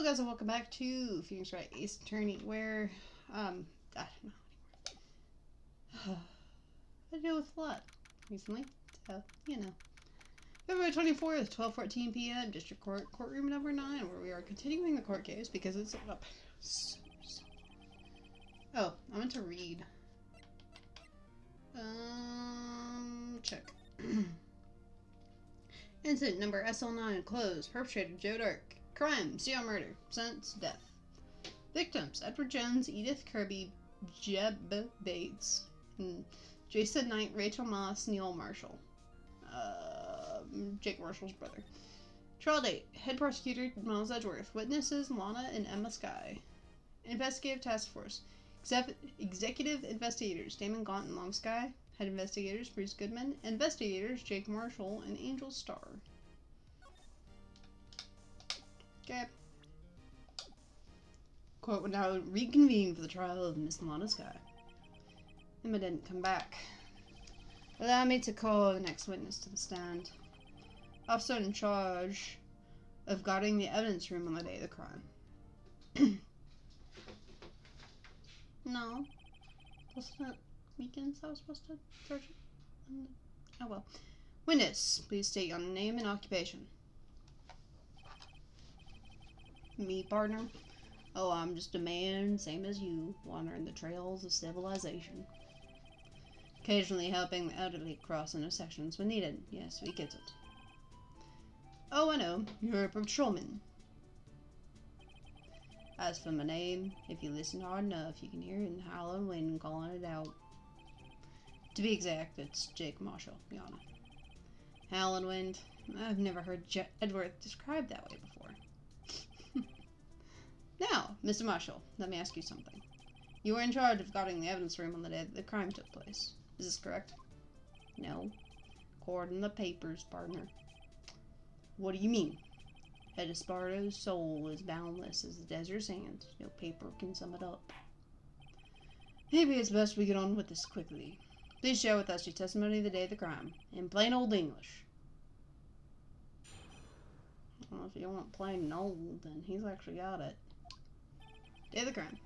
guys, and welcome back to Phoenix Wright Ace Attorney, where, I don't know anymore. I deal with a lot recently, so, you know. February 24th, 12:14 p.m., District Court, Courtroom number 9, where we are continuing the court case because it's up so. Oh, I meant to read. Check. Incident number SL9 closed. Perpetrator Joe Dark. Crime, serial murder. Sentence, death. Victims, Edward Jones, Edith Kirby, Jeb Bates, Jason Knight, Rachel Moss, Neil Marshall. Jake Marshall's brother. Trial date, head prosecutor Miles Edgeworth. Witnesses Lana and Emma Skye. Investigative task force. Executive investigators Damon Gaunt and Long Sky. Head investigators Bruce Goodman. Investigators Jake Marshall and Angel Starr. Okay. Court would now reconvene for the trial of Miss Lana Skye. Emma didn't come back. Allow me to call the next witness to the stand. Officer in charge of guarding the evidence room on the day of the crime. No. Wasn't it weekends I was supposed to search it? Oh well. Witness, please state your name and occupation. Me, partner? Oh, I'm just a man, same as you, wandering the trails of civilization. Occasionally helping the elderly cross intersections when needed. Yes, we get it. Oh, I know. You're a patrolman. As for my name, if you listen hard enough, you can hear it in the howling wind calling it out. To be exact, it's Jake Marshall, Your Honor. Howling wind? I've never heard Edgeworth described that way before. Now, Mr. Marshall, let me ask you something. You were in charge of guarding the evidence room on the day that the crime took place. Is this correct? No. According to the papers, partner. What do you mean? Ed Esparto's soul is boundless as the desert sand. No paper can sum it up. Maybe it's best we get on with this quickly. Please share with us your testimony the day of the crime, in plain old English. Well, if you want plain old, then he's actually got it. Day of the crime.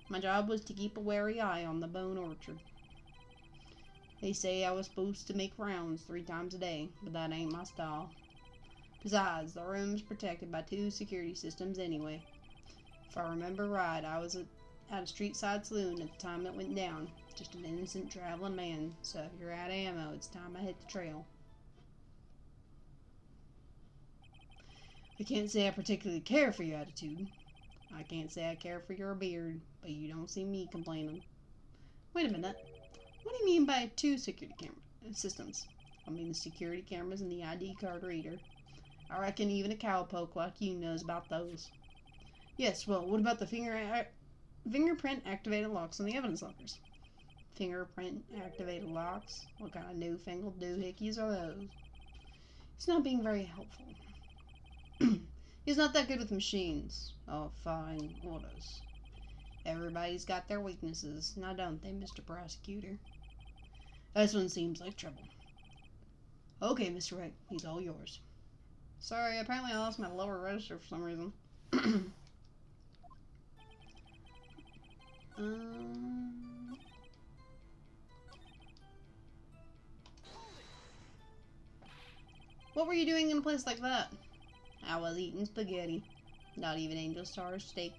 My job was to keep a wary eye on the bone orchard. They say I was supposed to make rounds 3 times a day, but that ain't my style. Besides, the room's protected by 2 security systems anyway. If I remember right, I was at a street-side saloon at the time it went down. Just an innocent traveling man, so if you're out of ammo, it's time I hit the trail. I can't say I particularly care for your attitude. I can't say I care for your beard, but you don't see me complaining. Wait a minute. What do you mean by 2 security camera systems? I mean the security cameras and the ID card reader. I reckon even a cowpoke like you knows about those. Yes, well, what about the fingerprint activated locks on the evidence lockers? Fingerprint activated locks? What kind of newfangled doohickeys are those? He's not being very helpful. He's not that good with machines. Oh, fine. Orders. Everybody's got their weaknesses, now don't they, Mr. Prosecutor? This one seems like trouble. Okay, Mr. Wright, he's all yours. Sorry, apparently I lost my lower register for some reason. What were you doing in a place like that? I was eating spaghetti. Not even Angel Star's steak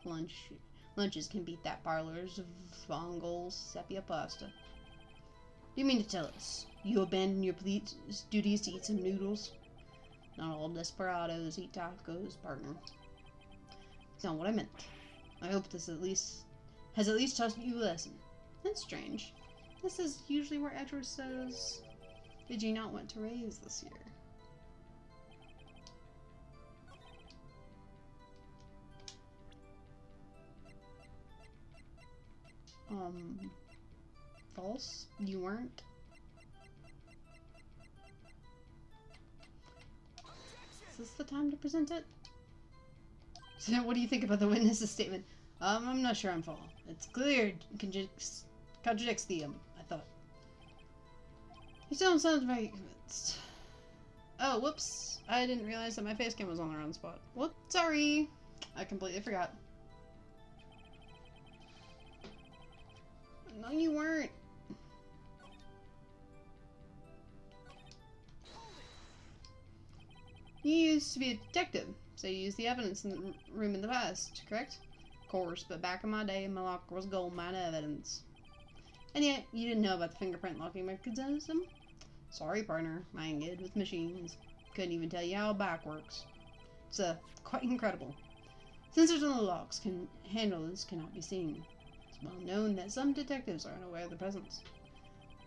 lunches can beat that parlor's Vongol's sepia pasta. You mean to tell us you abandoned your police duties to eat some noodles? Not all desperados eat tacos, partner. That's not what I meant. I hope this has at least taught you a lesson. That's strange. This is usually where Edgeworth says, "Did you not want to raise this year?" False? You weren't? Is this the time to present it? So what do you think about the witness's statement? I'm not sure I'm following. It's clear contradicts the, I thought. You don't sound very convinced. Oh, whoops. I didn't realize that my face cam was on the wrong spot. Whoops, sorry. I completely forgot. No, you weren't. You used to be a detective, so you used the evidence in the room in the past, correct? Of course, but back in my day, my locker was goldmine evidence. And yet, you didn't know about the fingerprint locking mechanism? Sorry, partner, I ain't good with machines. Couldn't even tell you how a bike works. It's quite incredible. Sensors on the locks can handle this cannot be seen. It's well known that some detectives are unaware of the presence.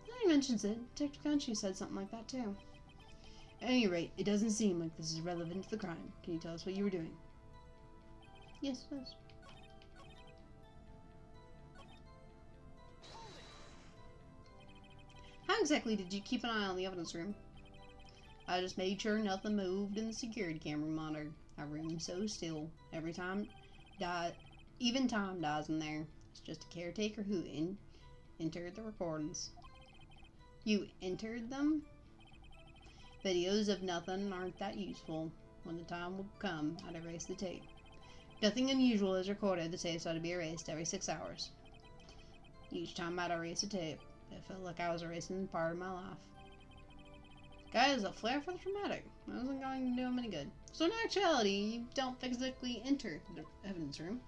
Now he mentions it, Detective Country said something like that too. At any rate, it doesn't seem like this is relevant to the crime. Can you tell us what you were doing? Yes, it does. How exactly did you keep an eye on the evidence room? I just made sure nothing moved in the security camera monitor. Our room's so still. Even time dies in there. It's just a caretaker who entered the recordings. You entered them? Videos of nothing aren't that useful. When the time will come, I'd erase the tape. Nothing unusual is recorded. The tapes ought to be erased every 6 hours. Each time I'd erase a tape, it felt like I was erasing part of my life. Guy has a flair for the dramatic. That wasn't going to do him any good. So in actuality, you don't physically enter the evidence room.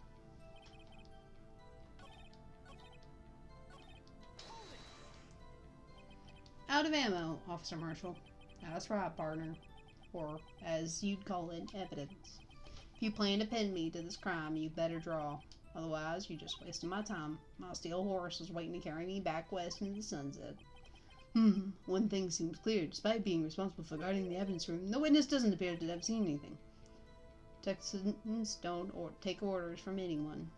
Out of ammo, Officer Marshall. That's right, partner. Or, as you'd call it, evidence. If you plan to pin me to this crime, you better draw. Otherwise, you're just wasting my time. My steel horse is waiting to carry me back west into the sunset. One thing seems clear. Despite being responsible for guarding the evidence room, the witness doesn't appear to have seen anything. Texans don't take orders from anyone.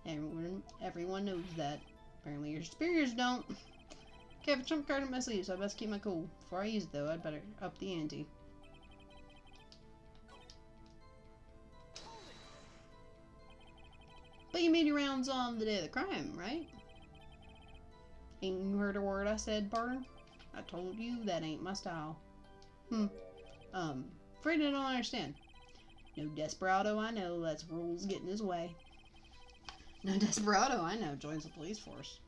Everyone knows that. Apparently your superiors don't. Okay, I have a trump card in my sleeve, so I best keep my cool. Before I use it, though, I'd better up the ante. But you made your rounds on the day of the crime, right? Ain't you heard a word I said, partner? I told you that ain't my style. Afraid I don't understand. No desperado I know lets rules get in his way. No desperado I know joins the police force.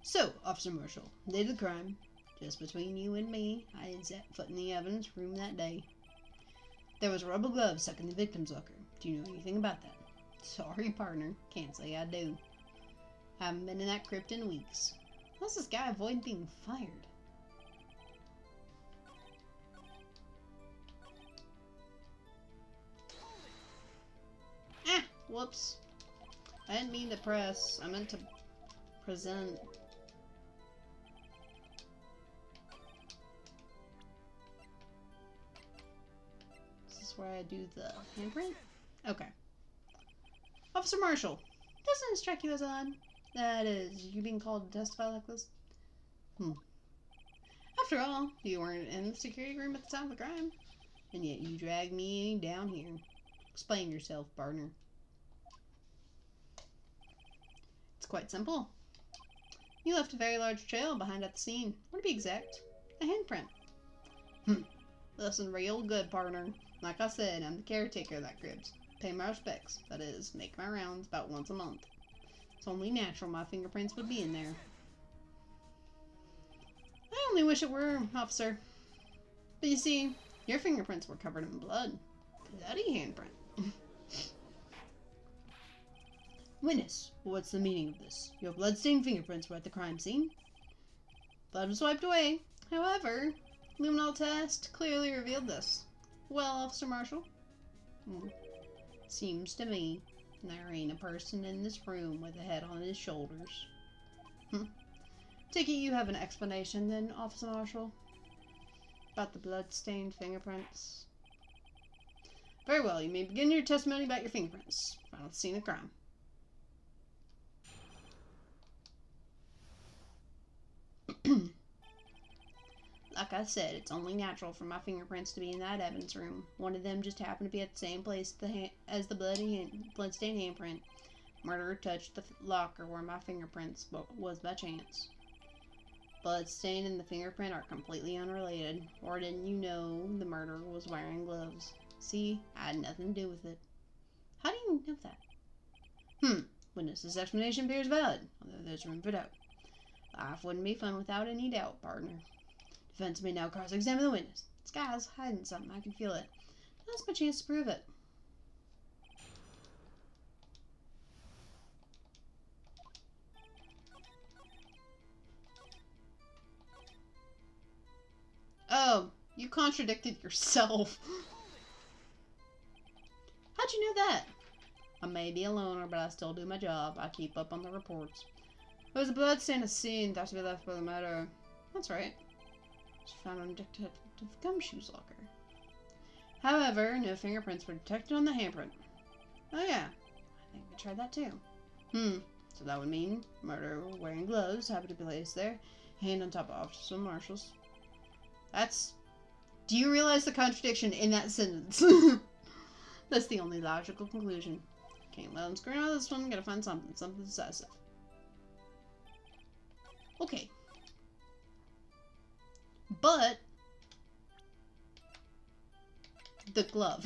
So, Officer Marshall, day of the crime, just between you and me, I had set foot in the evidence room that day. There was a rubber glove stuck in the victim's locker. Do you know anything about that? Sorry, partner. Can't say I do. Haven't been in that crypt in weeks. How's this guy avoid being fired? Ah! Whoops. I didn't mean to press. I meant to present. Is this where I do the handprint? Okay. Officer Marshall, doesn't it strike you as odd? That is, you being called to testify like this? After all, you weren't in the security room at the time of the crime. And yet you dragged me down here. Explain yourself, partner. It's quite simple. You left a very large trail behind at the scene. Or to be exact, a handprint. Listen real good, partner. Like I said, I'm the caretaker of that cribs. Pay my respects. That is, make my rounds about once a month. It's only natural my fingerprints would be in there. I only wish it were, officer. But you see, your fingerprints were covered in blood. Bloody handprint. Witness, what's the meaning of this? Your blood-stained fingerprints were at the crime scene. Blood was wiped away. However, luminol test clearly revealed this. Well, Officer Marshall? Seems to me there ain't a person in this room with a head on his shoulders. Take it you have an explanation then, Officer Marshall? About the blood-stained fingerprints? Very well, you may begin your testimony about your fingerprints. Found at the scene of crime. Like I said, it's only natural for my fingerprints to be in that evidence room. One of them just happened to be at the same place as the blood-stained handprint. Murderer touched the locker where my fingerprints was by chance. Bloodstain and the fingerprint are completely unrelated. Or didn't you know the murderer was wearing gloves? See, I had nothing to do with it. How do you know that? Witness's explanation appears valid, although there's room for doubt. Life wouldn't be fun without any doubt, partner. Defense may now cross-examine the witness. This guy's hiding something. I can feel it. Now's my chance to prove it. Oh, you contradicted yourself. How'd you know that? I may be a loner, but I still do my job. I keep up on the reports. There was a blood-stained scene thought to be left by the murderer. That's right. She found on Detective Gumshoe's locker. However, no fingerprints were detected on the handprint. Oh yeah, I think we tried that too. So that would mean murderer wearing gloves happened to be placed there, hand on top of Officer Marshall's. Do you realize the contradiction in that sentence? That's the only logical conclusion. Can't let him screw out of this one, gotta find something decisive. Okay. But the glove.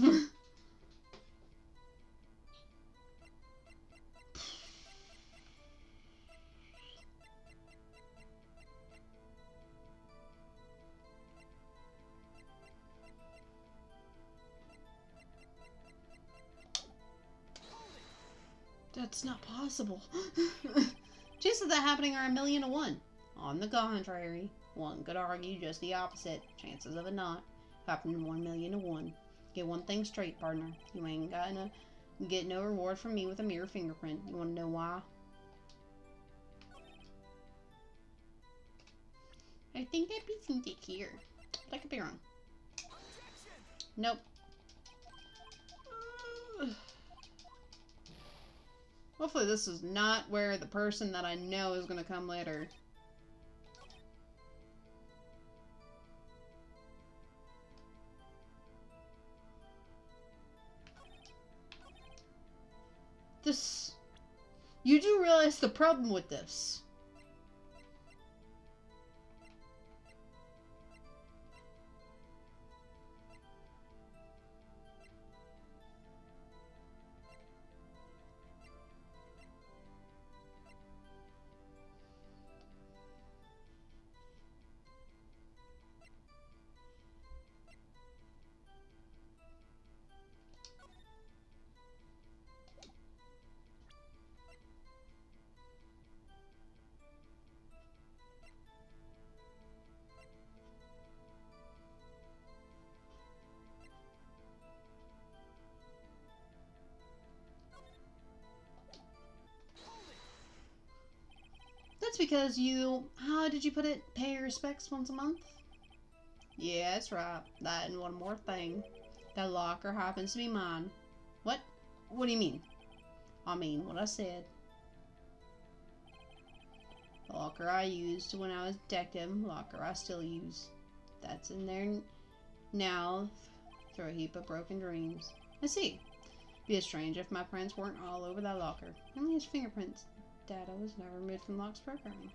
That's not possible. Chances of that happening are 1,000,000 to 1. On the contrary, one could argue just the opposite. Chances of it not happening 1,000,000 to 1. Get one thing straight, partner. You ain't gonna get no reward from me with a mere fingerprint. You wanna know why? I think I precinct it here. But I could be wrong. Nope. Hopefully this is not where the person that I know is going to come later. You do realize the problem with this. That's because you, how did you put it, pay your respects once a month? Yeah, that's right. That and one more thing. That locker happens to be mine. What? What do you mean? I mean what I said. The locker I used when I was a detective, locker I still use. That's in there now through a heap of broken dreams. I see. Be strange if my prints weren't all over that locker. Only his fingerprints. Data was never removed from Locke's programming.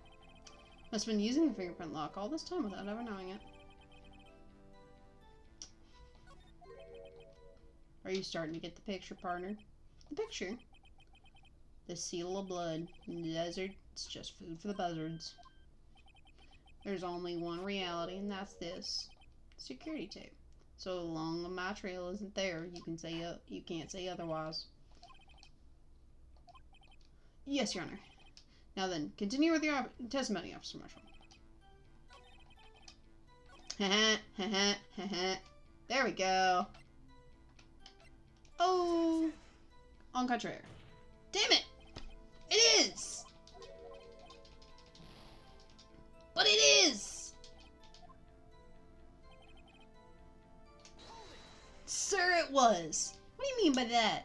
Must have been using the fingerprint lock all this time without ever knowing it. Are you starting to get the picture, partner? The picture? The seal of blood in the desert, it's just food for the buzzards. There's only one reality, and that's this. Security tape. So long as my trail isn't there, you can't say otherwise. Yes, Your Honor. Now then, continue with your testimony, Officer Marshall. There we go. Oh, en contraire. Damn it! It is! But it is! Sir, it was. What do you mean by that?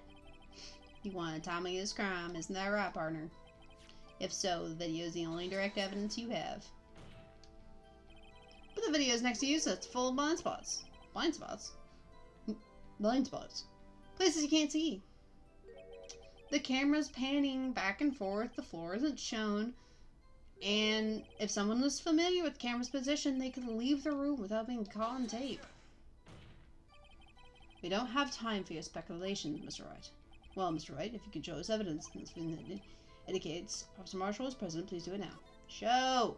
You want to tell me this crime, isn't that right, partner? If so, the video is the only direct evidence you have. But the video is next to you, so it's full of blind spots. Blind spots? Blind spots. Places you can't see. The camera's panning back and forth, the floor isn't shown, and if someone was familiar with the camera's position, they could leave the room without being caught on tape. We don't have time for your speculations, Mr. Wright. Well, Mr. Wright, if you can show us evidence that indicates Officer Marshall is present, please do it now. Show!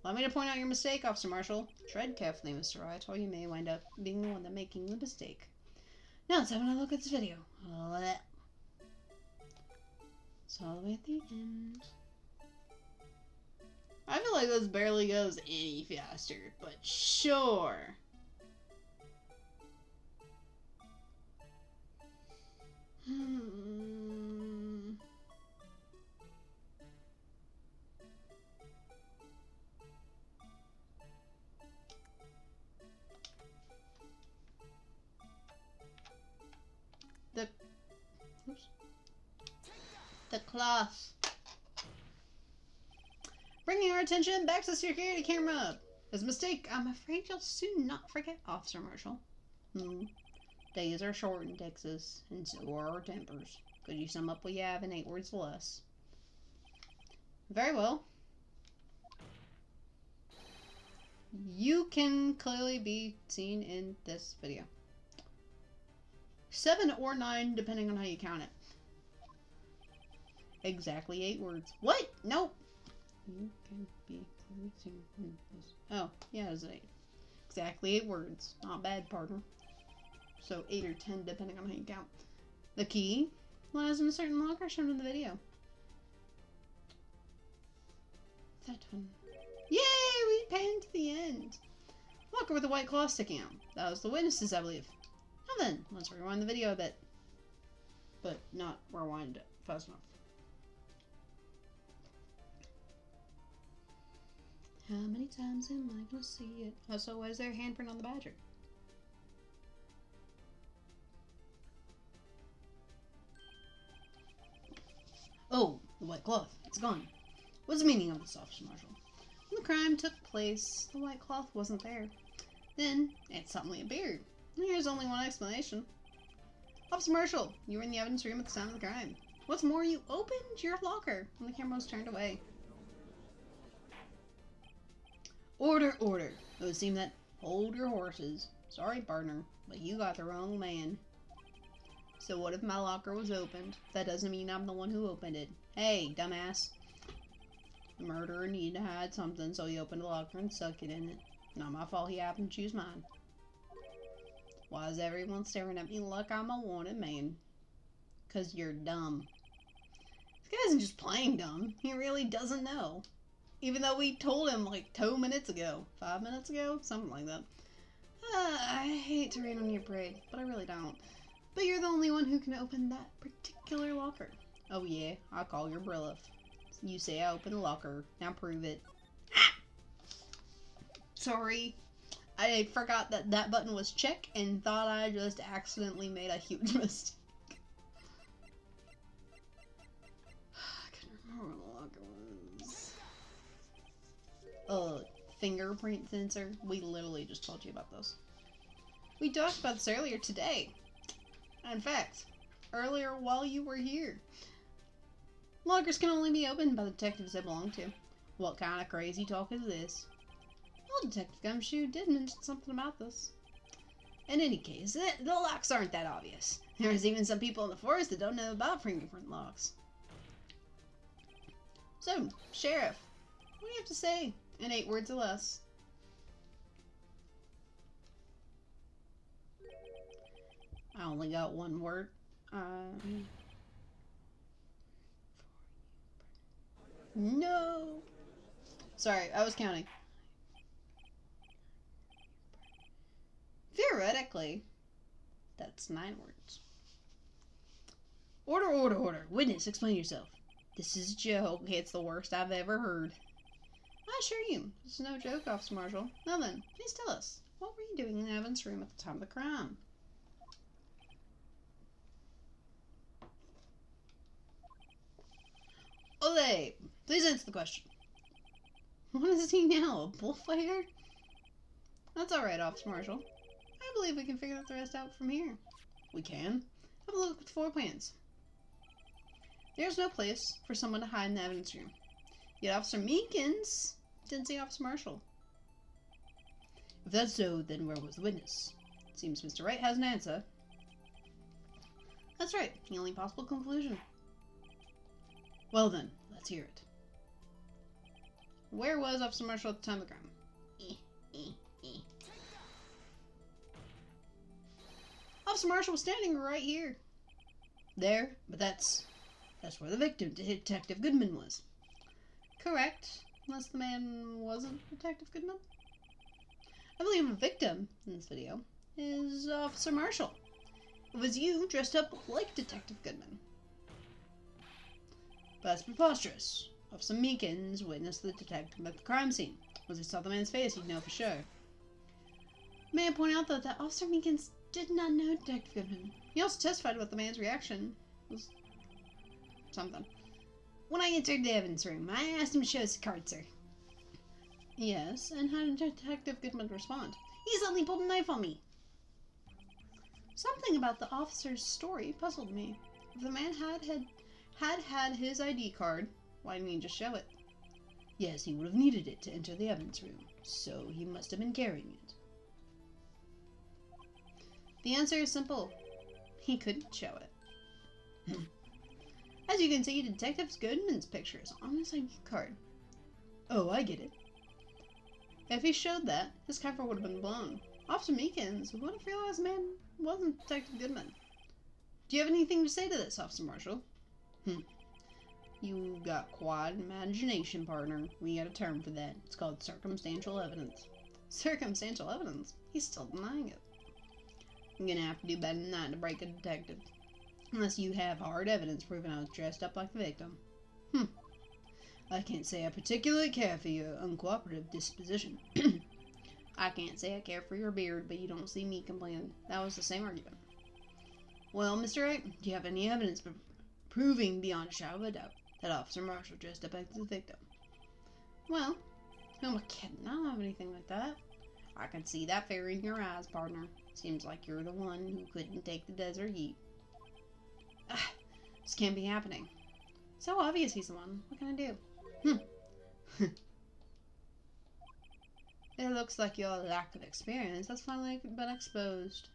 Allow me to point out your mistake, Officer Marshall. Tread carefully, Mr. Wright, or you may wind up being the one that making the mistake. Now let's have another look at this video. It's all the way at the end. I feel like this barely goes any faster, but sure. The cloth. Bringing our attention back to the security camera. There's a mistake. I'm afraid you'll soon not forget, Officer Marshall. Days are short in Texas, and so are our tempers. Could you sum up what you have in 8 words or less? Very well. You can clearly be seen in this video. 7 or 9, depending on how you count it. Exactly 8 words. What? Nope. You can be clearly seen in this. Oh, yeah, it's 8. Exactly 8 words. Not bad, partner. So 8 or 10, depending on how you count. The key lies in a certain locker shown in the video. That one. Yay! We panned to the end. Locker with the white cloth sticking out. That was the witnesses, I believe. Now then, let's rewind the video a bit. But not rewind it fast enough. How many times am I gonna see it? Also, why is there a handprint on the badger? Oh, the white cloth. It's gone. What's the meaning of this, Officer Marshall? When the crime took place, the white cloth wasn't there. Then, it suddenly appeared. There's only one explanation. Officer Marshall, you were in the evidence room at the time of the crime. What's more, you opened your locker when the camera was turned away. Order, order. It would seem that hold your horses. Sorry, partner, but you got the wrong man. So what if my locker was opened? That doesn't mean I'm the one who opened it. Hey, dumbass. The murderer needed to hide something, so he opened the locker and stuck it in it. Not my fault he happened to choose mine. Why is everyone staring at me like I'm a wanted man? 'Cause you're dumb. This guy isn't just playing dumb. He really doesn't know. Even though we told him like 2 minutes ago. 5 minutes ago? Something like that. I hate to rain on your parade, but I really don't. But you're the only one who can open that particular locker. Oh yeah, I'll call your bluff. You say I opened the locker. Now prove it. Ah! Sorry. I forgot that that button was check and thought I just accidentally made a huge mistake. I couldn't remember what the locker was. Fingerprint sensor. We literally just told you about this. We talked about this earlier today. In fact, earlier while you were here. Lockers can only be opened by the detectives they belong to. What kind of crazy talk is this? Well, Detective Gumshoe did mention something about this. In any case, the locks aren't that obvious. There's even some people in the forest that don't know about fingerprint locks. So, Sheriff, what do you have to say in 8 words or less? I only got 1 word. No! Sorry, I was counting. Theoretically, that's 9 words. Order, order, order. Witness, explain yourself. This is a joke. It's the worst I've ever heard. I assure you, this is no joke, Officer Marshall. Now then, please tell us, what were you doing in the evidence room at the time of the crime? Ole! Please answer the question. What is he now, a bullfighter? That's alright, Officer Marshall. I believe we can figure the rest out from here. We can? Have a look at the floor plans. There's no place for someone to hide in the evidence room. Yet Officer Meekins didn't see Officer Marshall. If that's so, then where was the witness? Seems Mr. Wright has an answer. That's right, the only possible conclusion. Well then, let's hear it. Where was Officer Marshall at the time of the crime? Officer Marshall was standing right here. There, but that's where the victim, Detective Goodman, was. Correct, unless the man wasn't Detective Goodman. I believe the victim in this video is Officer Marshall. It was you dressed up like Detective Goodman. But that's preposterous. Officer Meekins witnessed the detective at the crime scene. Once he saw the man's face, he'd know for sure. May I point out, though, that Officer Meekins did not know Detective Goodman. He also testified about the man's reaction. It was something. When I entered the evidence room, I asked him to show us the card, sir. Yes, and how did Detective Goodman respond? He suddenly pulled a knife on me. Something about the officer's story puzzled me. If the man had his ID card, why didn't he just show it? Yes, he would have needed it to enter the evidence room, so he must have been carrying it. The answer is simple. He couldn't show it. As you can see, Detective Goodman's picture is on his ID card. Oh, I get it. If he showed that, his cover would have been blown. Officer Meekins would have realized the man wasn't Detective Goodman. Do you have anything to say to this, Officer Marshall? You got quite an imagination, partner. We got a term for that. It's called circumstantial evidence. Circumstantial evidence? He's still denying it. I'm gonna have to do better than that to break a detective. Unless you have hard evidence proving I was dressed up like the victim. I can't say I particularly care for your uncooperative disposition. I can't say I care for your beard, but you don't see me complaining. That was the same argument. Well, Mr. Wright, do you have any evidence proving beyond a shadow of a doubt that Officer Marshall dressed up as the victim? Well, who am I kidding? I don't have anything like that. I can see that fear in your eyes, partner. Seems like you're the one who couldn't take the desert heat. This can't be happening. So obvious he's the one. What can I do? It looks like your lack of experience has finally been exposed.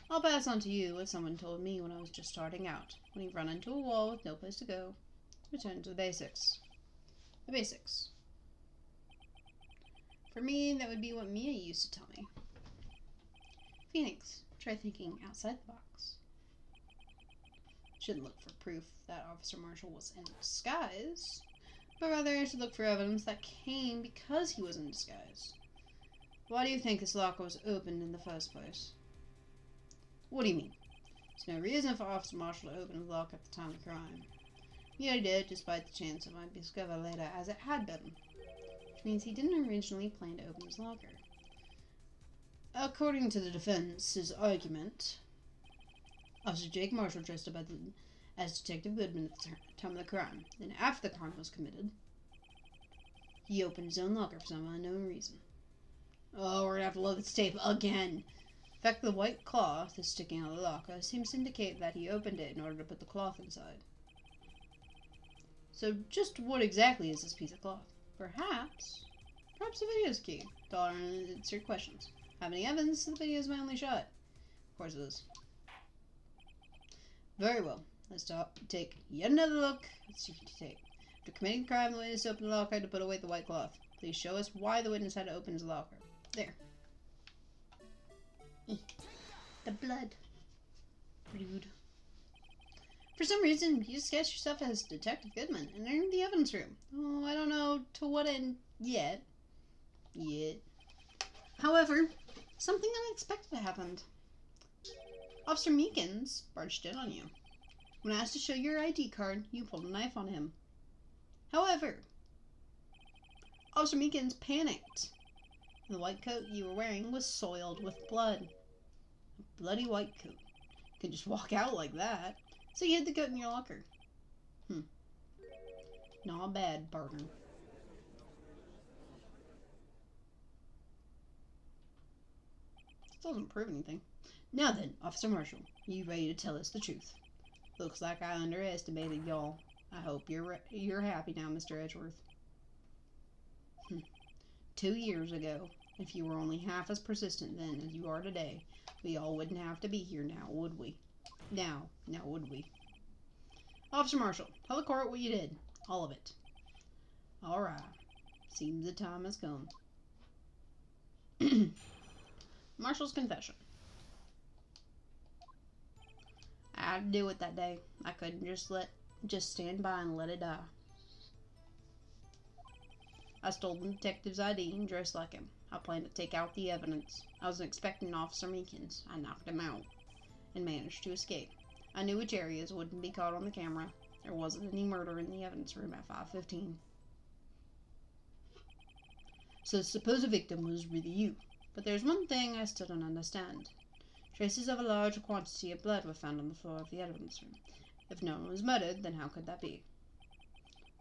I'll pass on to you what someone told me when I was just starting out. When you run into a wall with no place to go, return to the basics. The basics. For me, that would be what Mia used to tell me. Phoenix, try thinking outside the box. Shouldn't look for proof that Officer Marshall was in disguise, but rather I should look for evidence that came because he was in disguise. Why do you think this locker was opened in the first place? What do you mean? There's no reason for Officer Marshall to open the lock at the time of the crime. He only did despite the chance it might be discovered later as it had been, which means he didn't originally plan to open his locker. According to the defense's argument, Officer Jake Marshall dressed up as Detective Goodman at the time of the crime. Then after the crime was committed, he opened his own locker for some unknown reason. Oh, we're gonna have to load this tape again. In fact, the white cloth is sticking out of the locker seems to indicate that he opened it in order to put the cloth inside. So just what exactly is this piece of cloth? Perhaps the video's key to answer your questions. Have any evidence that the video is my only shot? Of course it is. Very well. Let's take yet another look at the tape. After committing the crime, the witness opened the locker to put away the white cloth. Please show us why the witness had to open his locker. There. The blood. Rude. For some reason, you disguised yourself as Detective Goodman and entered the evidence room. Oh, I don't know to what end yet. However, something unexpected happened. Officer Meekins barged in on you. When asked to show your ID card, you pulled a knife on him. However, Officer Meekins panicked. The white coat you were wearing was soiled with blood. A bloody white coat. You can just walk out like that. So you hid the coat in your locker. Not bad, partner. This doesn't prove anything. Now then, Officer Marshall, you ready to tell us the truth? Looks like I underestimated y'all. I hope you're happy now, Mr. Edgeworth. 2 years ago, if you were only half as persistent then as you are today, we all wouldn't have to be here now, would we? Now would we? Officer Marshall, tell the court what you did. All of it. Alright. Seems the time has come. Marshall's confession. I had to do it that day. I couldn't just stand by and let it die. I stole the detective's ID and dressed like him. I planned to take out the evidence. I was expecting Officer Meekins. I knocked him out and managed to escape. I knew which areas wouldn't be caught on the camera. There wasn't any murder in the evidence room at 5:15. So the supposed victim was really you. But there's one thing I still don't understand. Traces of a large quantity of blood were found on the floor of the evidence room. If no one was murdered, then how could that be?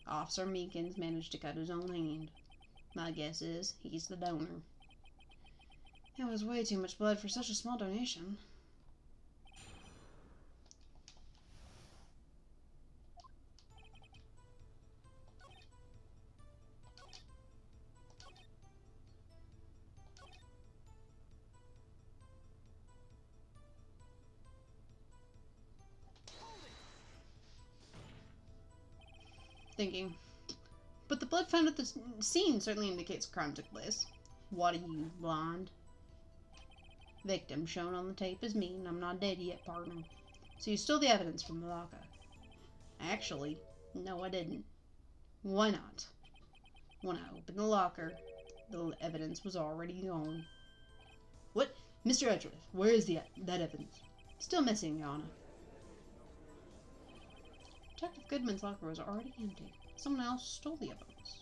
Officer Meekins managed to cut his own hand. My guess is he's the donor. It was way too much blood for such a small donation. Thinking. But the blood found at the scene certainly indicates a crime took place. What are you, blind? Victim shown on the tape is me, and I'm not dead yet, partner. So you stole the evidence from the locker. Actually, no I didn't. Why not? When I opened the locker, the evidence was already gone. What? Mr. Edgeworth, where is that evidence? Still missing, Your Honor. Detective Goodman's locker was already empty. Someone else stole the evidence.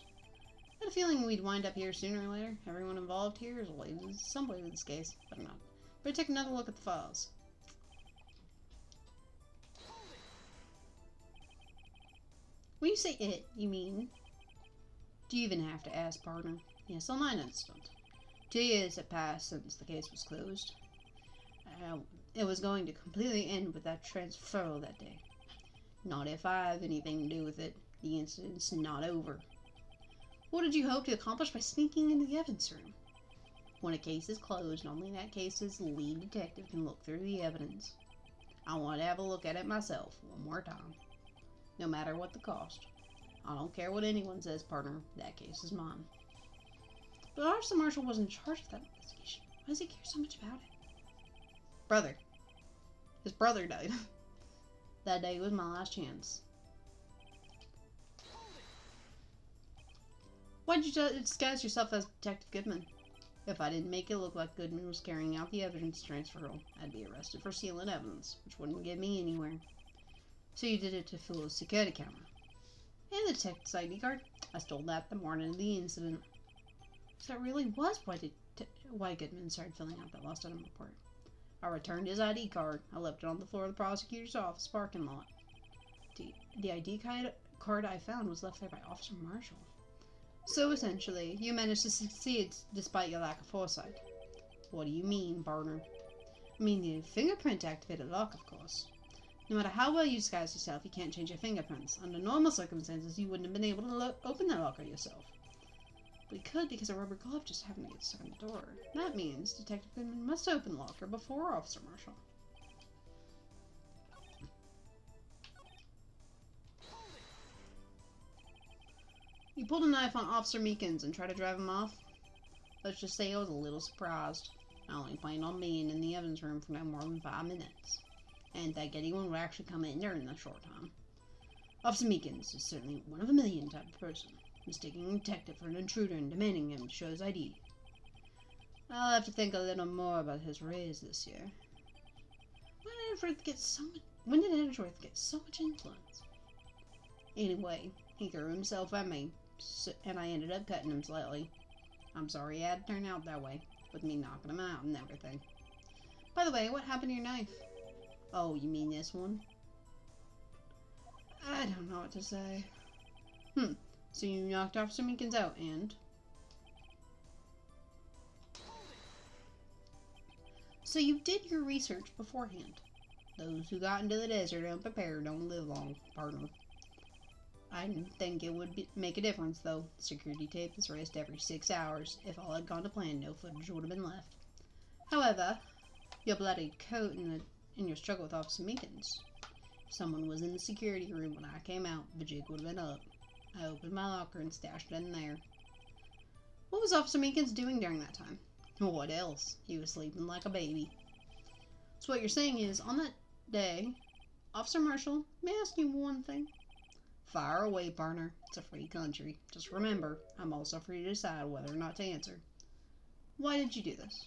I had a feeling we'd wind up here sooner or later. Everyone involved here is related in some way to this case, but I'm not. Better take another look at the files. When you say it, you mean... Do you even have to ask, partner? Yes, on mine incident. 2 years had passed since the case was closed. It was going to completely end with that transferal that day. Not if I have anything to do with it. The incident's not over. What did you hope to accomplish by sneaking into the evidence room? When a case is closed, only that case's lead detective can look through the evidence. I want to have a look at it myself one more time. No matter what the cost. I don't care what anyone says, partner. That case is mine. But Officer Marshall was in charge of that investigation. Why does he care so much about it? Brother. His brother died. That day was my last chance. Why'd you disguise yourself as Detective Goodman? If I didn't make it look like Goodman was carrying out the evidence transferal, I'd be arrested for stealing evidence, which wouldn't get me anywhere. So you did it to fool a security camera. And the detective's ID card? I stole that the morning of the incident. So that really was why Goodman started filling out that lost item report. I returned his ID card. I left it on the floor of the prosecutor's office parking lot. The ID card I found was left there by Officer Marshall. So essentially, you managed to succeed despite your lack of foresight. What do you mean, partner? I mean the fingerprint-activated lock, of course. No matter how well you disguise yourself, you can't change your fingerprints. Under normal circumstances, you wouldn't have been able to open that locker yourself. But you could because a rubber glove just happened to get stuck in the door. That means Detective Goodman must open the locker before Officer Marshall. You pulled a knife on Officer Meekins and tried to drive him off? Let's just say I was a little surprised. I only planned on being in the evidence room for no more than 5 minutes. I didn't think anyone would actually come in during that short time. Officer Meekins is certainly one of a million type of person, mistaking a detective for an intruder and demanding him to show his ID. I'll have to think a little more about his raise this year. When did Edgeworth get so much influence? Anyway, he threw himself at me, and I ended up cutting him slightly. I'm sorry it had to turn out that way, with me knocking him out and everything. By the way, what happened to your knife? Oh, you mean this one? I don't know what to say. So you knocked Officer Meekins out and... So you did your research beforehand. Those who got into the desert unprepared don't live long, partner. I think it would make a difference, though. Security tape is erased every 6 hours. If all had gone to plan, no footage would have been left. However, your bloody coat in your struggle with Officer Meekins. If someone was in the security room when I came out, the jig would have been up. I opened my locker and stashed it in there. What was Officer Meekins doing during that time? What else? He was sleeping like a baby. So what you're saying is, on that day, Officer Marshall, may I ask you one thing? Fire away, partner. It's a free country. Just remember, I'm also free to decide whether or not to answer. Why did you do this?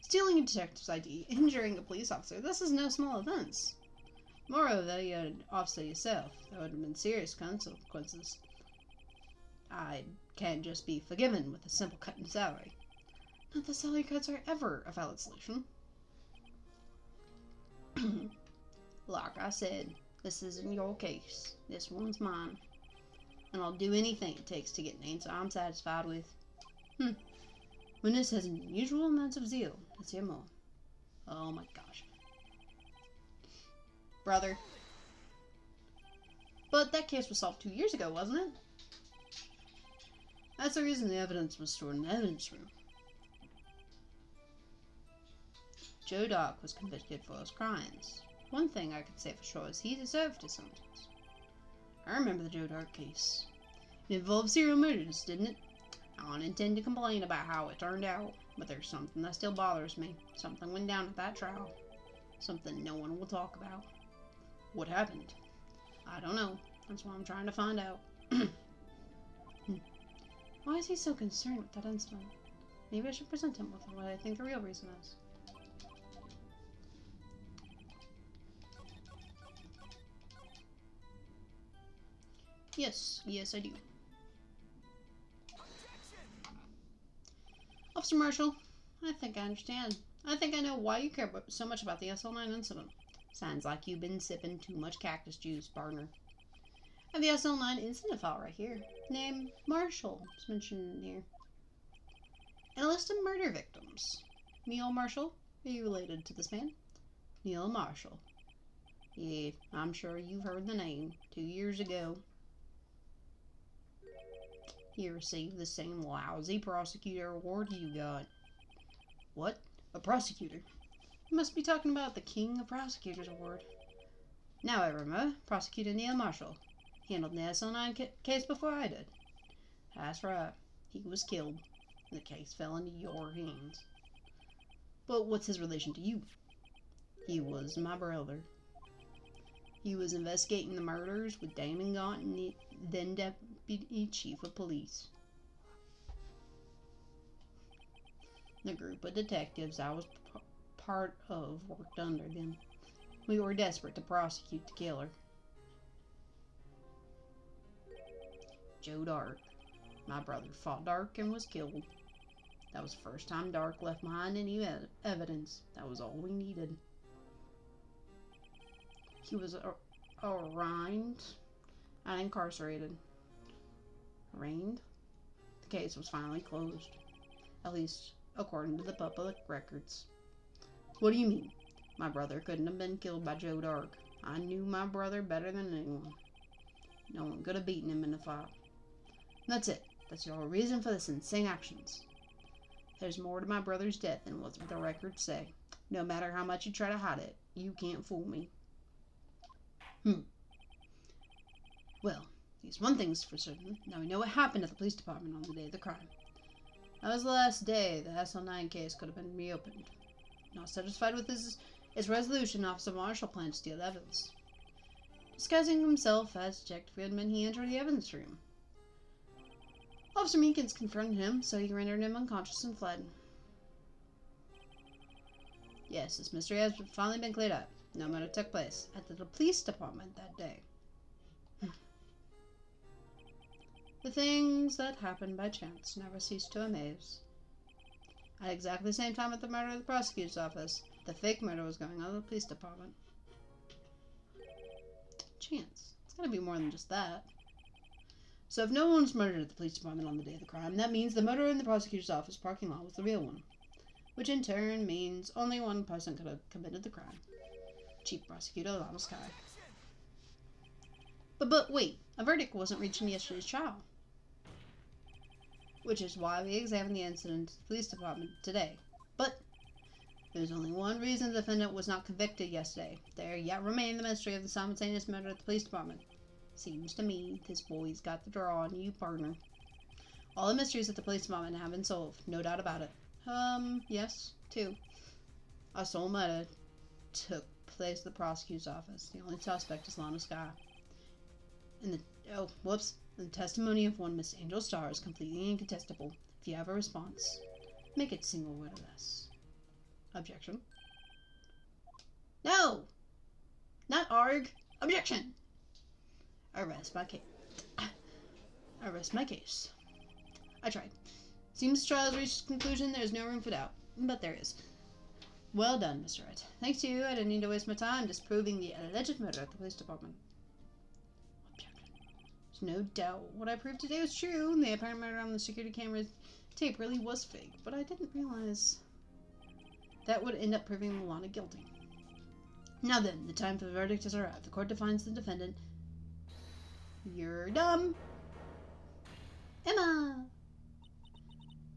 Stealing a detective's ID, injuring a police officer, this is no small offense. Moreover, you had an officer yourself. There would have been serious consequences. I can't just be forgiven with a simple cut in salary. Not that salary cuts are ever a valid solution. Like I said, this isn't your case. This one's mine. And I'll do anything it takes to get an answer I'm satisfied with. Witness has unusual amounts of zeal. Let's hear more. Oh my gosh. Brother. But that case was solved 2 years ago, wasn't it? That's the reason the evidence was stored in the evidence room. Joe Dock was convicted for those crimes. One thing I could say for sure is he deserved his sentence. I remember the Joe Dock case. It involved serial murders, didn't it? I don't intend to complain about how it turned out, but there's something that still bothers me. Something went down at that trial. Something no one will talk about. What happened? I don't know. That's what I'm trying to find out. Why is he so concerned with that incident? Maybe I should present him with what I think the real reason is. Yes, I do. Officer Marshall, I think I understand. I think I know why you care so much about the SL9 incident. Sounds like you've been sipping too much cactus juice, partner. I have the SL9 incident file right here. Name Marshall is mentioned in here. And a list of murder victims. Neil Marshall, are you related to this man? Neil Marshall. Yeah, I'm sure you've heard the name. 2 years ago, he received the same lousy prosecutor award you got. What? A prosecutor? You must be talking about the King of Prosecutors Award. Now I remember, Prosecutor Neil Marshall. Handled the SL9 case before I did. That's right. He was killed. The case fell into your hands. But what's his relation to you? He was my brother. He was investigating the murders with Damon Gaunt and the then Deputy Chief of Police. The group of detectives I was part of worked under them. We were desperate to prosecute the killer. Joe Dark. My brother fought Dark and was killed. That was the first time Dark left behind any evidence. That was all we needed. He was arraigned and incarcerated. Arraigned? The case was finally closed. At least, according to the public records. What do you mean? My brother couldn't have been killed by Joe Dark. I knew my brother better than anyone. No one could have beaten him in a fight. That's it. That's your reason for this insane actions. There's more to my brother's death than what the records say. No matter how much you try to hide it, you can't fool me. Well, at least one thing's for certain. Now we know what happened at the police department on the day of the crime. That was the last day the SL9 case could have been reopened. Not satisfied with its resolution, Officer Marshall planned to steal evidence. Disguising himself as Detective Goodman, he entered the evidence room. Officer Meekins confronted him, so he rendered him unconscious and fled. Yes, this mystery has finally been cleared up. No murder took place at the police department that day. The things that happen by chance never cease to amaze. At exactly the same time at the murder of the prosecutor's office, the fake murder was going on in the police department. Chance. It's gotta be more than just that. So if no one was murdered at the police department on the day of the crime, that means the murder in the prosecutor's office parking lot was the real one. Which in turn means only one person could have committed the crime. Chief Prosecutor Lama Sky. But wait, a verdict wasn't reached in yesterday's trial. Which is why we examined the incident at the police department today. But There's only one reason the defendant was not convicted yesterday. There yet remained the mystery of the simultaneous murder at the police department. Seems to me this boy's got the draw on you, partner. All the mysteries at the police department have been solved, no doubt about it. Yes, two. A stolen murder took place at the prosecutor's office. The only suspect is Lana Sky. And the testimony of one Miss Angel Starr is completely incontestable. If you have a response, make it single word or less. Objection. No! Not arg. Objection! Arrest my case. Arrest my case. I tried. Seems the trial has reached its conclusion. There is no room for doubt. But there is. Well done, Mr. Wright. Thanks to you, I didn't need to waste my time disproving the alleged murder at the police department. Objection. There's no doubt what I proved today was true. The apparent murder on the security camera tape really was fake. But I didn't realize that would end up proving Lana guilty. Now then, the time for the verdict has arrived. The court defines the defendant. You're dumb. Emma!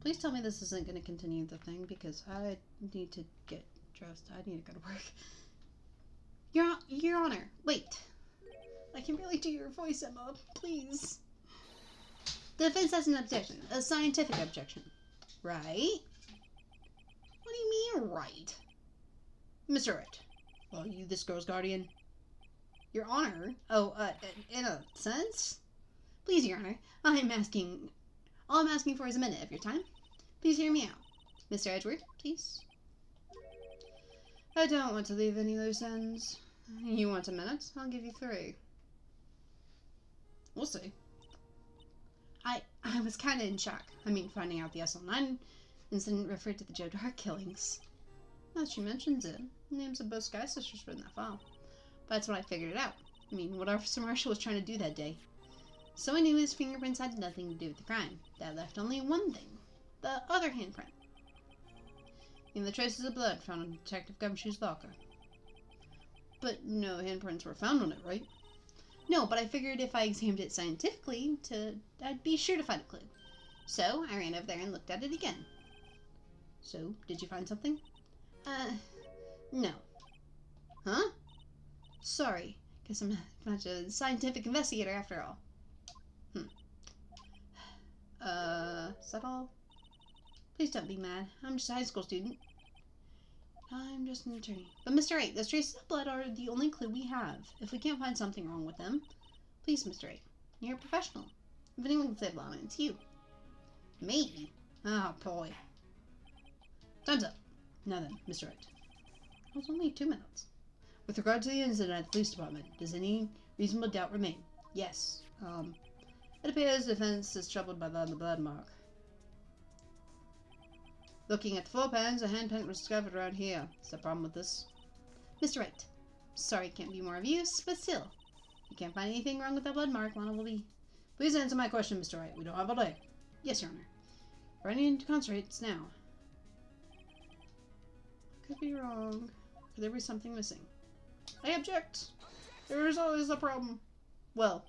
Please tell me this isn't going to continue the thing, because I need to get dressed. I need to go to work. Your Honor, wait. I can barely do your voice, Emma. Please. The defense has an objection. A scientific objection. Right? What do you mean, right? Mr. Wright, are you this girl's guardian? Your Honor? Oh, in a sense? Please, Your Honor, all I'm asking for is a minute of your time. Please hear me out. Mr. Edward, please. I don't want to leave any loose ends. You want a minute? I'll give you 3. We'll see. I was kind of in shock. Finding out the SL9 incident referred to the Joe Dark killings. Now that she mentions it, the names of both Sky Sisters were in that file. But that's when I figured it out. What Officer Marshall was trying to do that day. So I knew his fingerprints had nothing to do with the crime. That left only one thing. The other handprint. The traces of blood found in Detective Gumshoe's locker. But no handprints were found on it, right? No, but I figured if I examined it scientifically, I'd be sure to find a clue. So I ran over there and looked at it again. So, did you find something? No. Huh? Sorry, guess I'm not a scientific investigator after all. Is that all? Please don't be mad. I'm just a high school student. I'm just an attorney. But Mr. Wright, those traces of blood are the only clue we have. If we can't find something wrong with them, please, Mr. Wright, you're a professional. If anyone can save Lana, it's you. Me? Oh, boy. Time's up. Now then, Mr. Wright. It was only 2 minutes. With regard to the incident at the police department, does any reasonable doubt remain? Yes. It appears the defense is troubled by the blood mark. Looking at the floor pans, a handprint was discovered around here. Is there a problem with this? Mr. Wright, sorry it can't be more of use, but still, if you can't find anything wrong with that blood mark, Lana will be... Please answer my question, Mr. Wright. We don't have all day. Yes, Your Honor. We're running to concentrate now. I could be wrong. Could there be something missing? I object. There is always a problem. Well,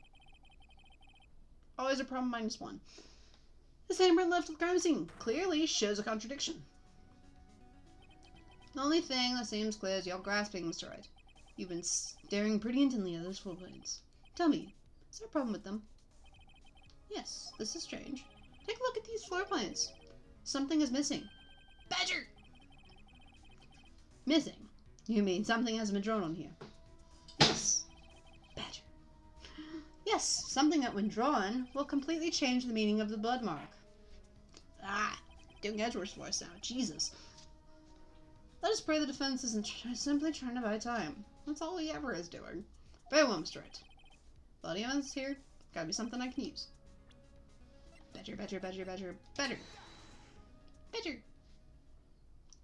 always a problem -1. This handprint left at the crime scene clearly shows a contradiction. The only thing that seems clear is y'all grasping, Mr. Wright. You've been staring pretty intently at those floor plans. Tell me, is there a problem with them? Yes, this is strange. Take a look at these floor plans. Something is missing. Badger! Missing? You mean something hasn't been drawn on here? Yes. Badger. Yes, something that when drawn will completely change the meaning of the blood mark. Doing Edward's voice now. Jesus. Let us pray the defense isn't simply trying to buy time. That's all he ever is doing. Very well, Mr. Wright. Bloody evidence here. Gotta be something I can use. Badger, badger, badger, badger, badger. Badger.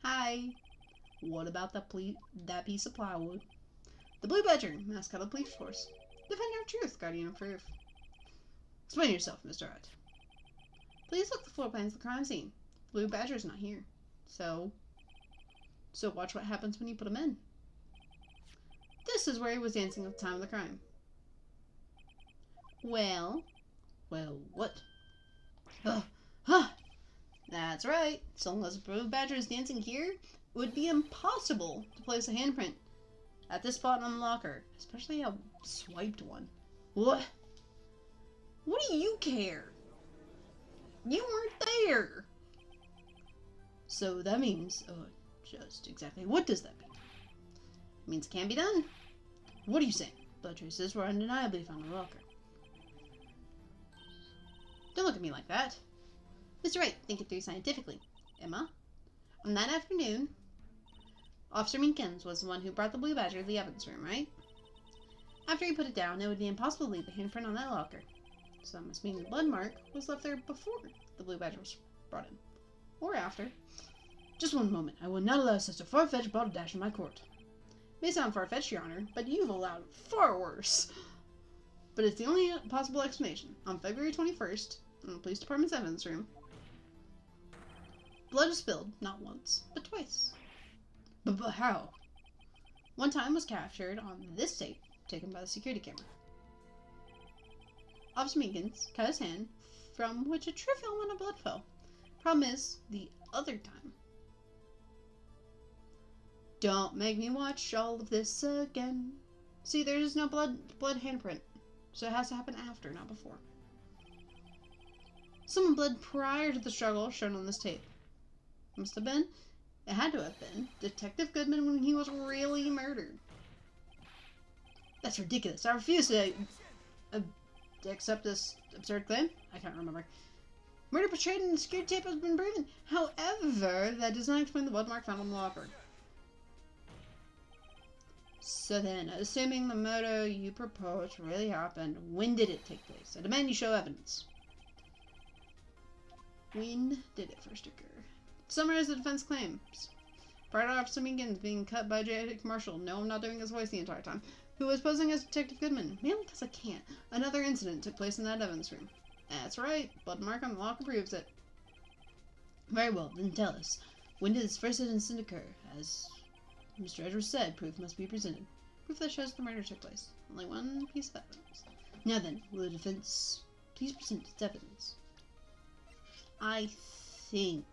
Hi. What about that piece of plywood? The Blue Badger, mascot of the police force. Defender of truth, guardian of proof. Explain yourself, Mr. Wright. Please look at the floor plans of the crime scene. Blue Badger's not here. So watch what happens when you put him in. This is where he was dancing at the time of the crime. Well, what? That's right. So unless Blue Badger is dancing here, would be impossible to place a handprint at this spot on the locker, especially a swiped one. What? What do you care? You weren't there! So that means... Oh, just exactly what does that mean? It means it can be done. What are you saying? Blood traces were undeniably found in the locker. Don't look at me like that. Mr. Wright, think it through scientifically. Emma? On that afternoon, Officer Meekins was the one who brought the Blue Badger to the evidence room, right? After he put it down, it would be impossible to leave a handprint on that locker. So that must mean the blood mark was left there before the Blue Badger was brought in. Or after. Just one moment. I will not allow such a far-fetched balderdash in my court. May sound far-fetched, Your Honor, but you've allowed far worse. But it's the only possible explanation. On February 21st, in the police department's evidence room, blood was spilled, not once, but twice. But how? One time was captured on this tape, taken by the security camera. Officer Meekins cut his hand, from which a trivial amount of blood fell. Problem is, the other time. Don't make me watch all of this again. See, there is no blood handprint, so it has to happen after, not before. Someone bled prior to the struggle shown on this tape. It had to have been, Detective Goodman when he was really murdered. That's ridiculous. I refuse to accept this absurd claim. I can't remember. Murder portrayed in the security tape has been proven. However, that does not explain the blood mark found on the locker. So then, assuming the murder you propose really happened, when did it take place? I demand you show evidence. When did it first occur? Summarize the defense claims. Prior to Officer Meekins being cut by J. Marshall, no, I'm not doing his voice the entire time, who was posing as Detective Goodman, mainly because I can't. Another incident took place in that evidence room. That's right, blood mark on the locker proves it. Very well, then tell us, when did this first incident occur? As Mr. Edwards said, proof must be presented. Proof that shows the murder took place. Only one piece of evidence. Now then, will the defense please present its evidence? I think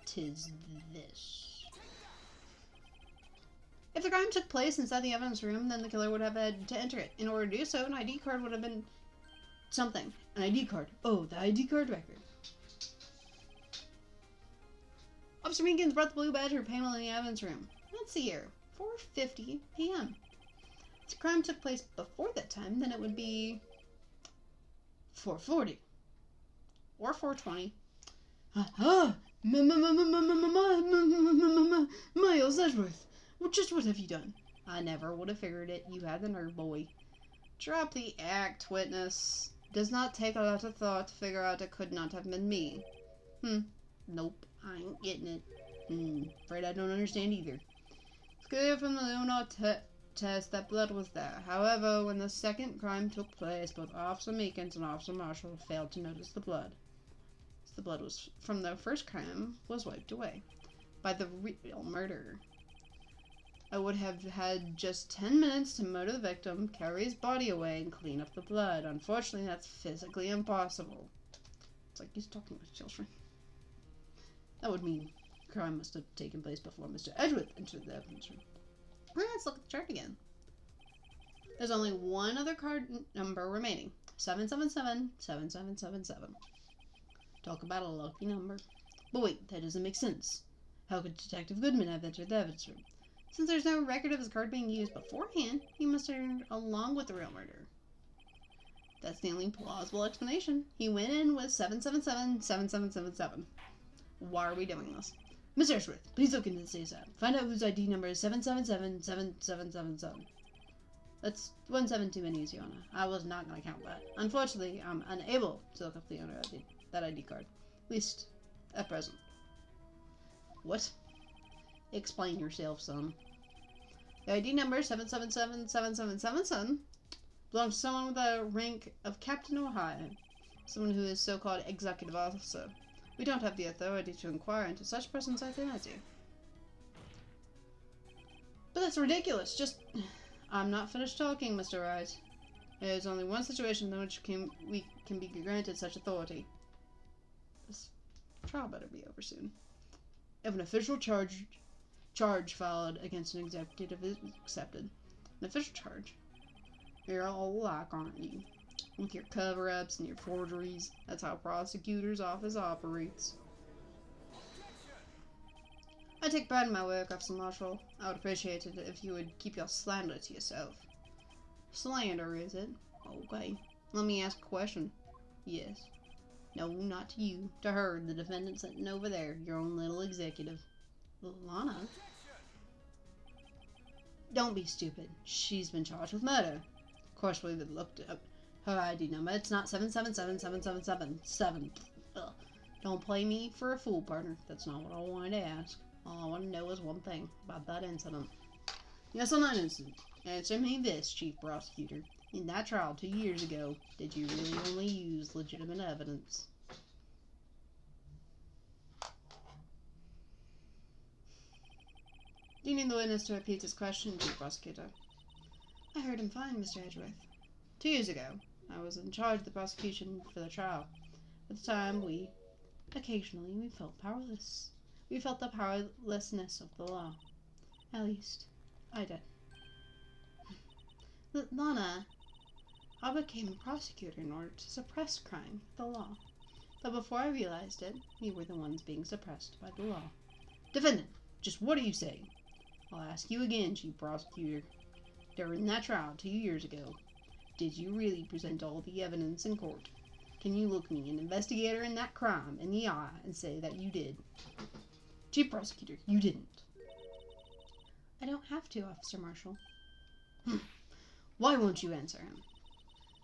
'tis this. If the crime took place inside the evidence room, then the killer would have had to enter it. In order to do so, an ID card would have been something. An ID card. Oh, the ID card record. Officer Meekins brought the Blue Badger panel in the evidence room. Let's see here. 4:50 p.m. If the crime took place before that time, then it would be 4:40. Or 4:20. Miles Edgeworth, just what have you done? I never would have figured it. You had the nerve, boy. Drop the act, witness. Does not take a lot of thought to figure out it could not have been me. Nope, I ain't getting it. Afraid I don't understand either. It's clear from the Lunar test that blood was there. However, when the second crime took place, both Officer Meekins and Officer Marshall failed to notice the blood. The blood was from the first crime was wiped away by the real murderer. I would have had just 10 minutes to murder the victim, carry his body away, and clean up the blood. Unfortunately, that's physically impossible. It's like he's talking with children. That would mean the crime must have taken place before Mr. Edgeworth entered the evidence room. Let's look at the chart again. There's only one other card number remaining. 777-7777. Talk about a lucky number. But wait, that doesn't make sense. How could Detective Goodman have entered the evidence room? Since there's no record of his card being used beforehand, he must have entered along with the real murderer. That's the only plausible explanation. He went in with 777-7777. Why are we doing this? Mr. Edgeworth, please look into this ASAP. Find out whose ID number is 777-7777. That's 17 too many, Your Honor. I was not going to count that. Unfortunately, I'm unable to look up the owner of that ID card. At least, at present. What? Explain yourself, son. The ID number 777-7777 belongs to someone with the rank of Captain Ohio. Someone who is so-called executive officer. We don't have the authority to inquire into such person's identity. But that's ridiculous. I'm not finished talking, Mr. Wright. There is only one situation in which we can be granted such authority. This trial better be over soon. If an official charge filed against an executive is accepted, an official charge, you're all alike, aren't you? With your cover-ups and your forgeries, that's how a prosecutor's office operates. I take pride in my work, Officer Marshall. I would appreciate it if you would keep your slander to yourself. Slander, is it? Okay. Let me ask a question. Yes. No, not to you. To her, the defendant sitting over there, your own little executive. Lana? Don't be stupid. She's been charged with murder. Of course, we've looked up her ID number. It's not 777777. Ugh. Don't play me for a fool, partner. That's not what I wanted to ask. All I want to know is one thing about that incident. Yes or no incident? Answer me this, Chief Prosecutor. In that trial 2 years ago, did you really only use legitimate evidence? Do you need the witness to repeat this question, Chief Prosecutor? I heard him fine, Mr. Edgeworth. 2 years ago, I was in charge of the prosecution for the trial. At the time, occasionally, we felt powerless. We felt the powerlessness of the law. At least, I did. Lana, I became a prosecutor in order to suppress crime, the law. But before I realized it, we were the ones being suppressed by the law. Defendant, just what are you saying? I'll ask you again, Chief Prosecutor. During that trial 2 years ago, did you really present all the evidence in court? Can you look me, an investigator in that crime, in the eye and say that you did? Chief Prosecutor, you didn't. I don't have to, Officer Marshall. Why won't you answer him?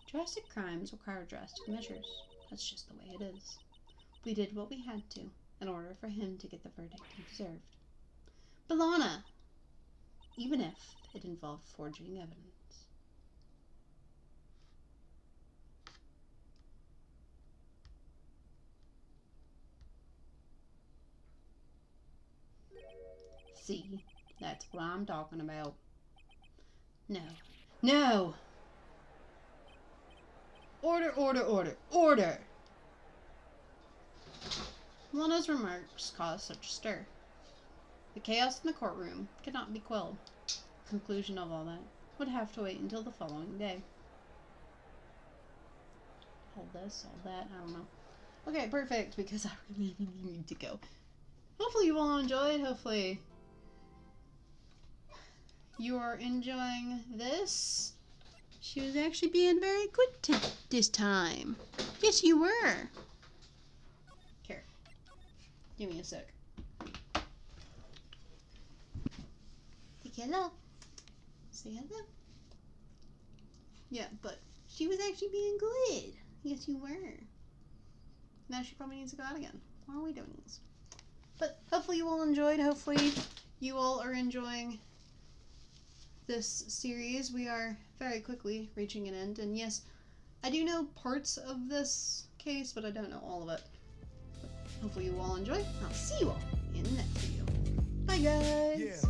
Drastic crimes require drastic measures. That's just the way it is. We did what we had to in order for him to get the verdict he deserved. But Lana, even if it involved forging evidence. See, that's what I'm talking about. No. No! Order, order, order, order! Lana's remarks caused such a stir. The chaos in the courtroom could not be quelled. The conclusion of all that would have to wait until the following day. Hold this, hold that, I don't know. Okay, perfect, because I really need to go. Hopefully you all enjoyed, hopefully you are enjoying this. She was actually being very good this time. Yes, you were. Here, give me a sec. Say hello. Say hello. Yeah, but she was actually being good. Yes, you were. Now she probably needs to go out again. Why are we doing this? But hopefully you all enjoyed. Hopefully you all are enjoying this series. We are very quickly reaching an end. And yes, I do know parts of this case, but I don't know all of it. But hopefully you all enjoy. I'll see you all in the next video. Bye, guys! Yeah.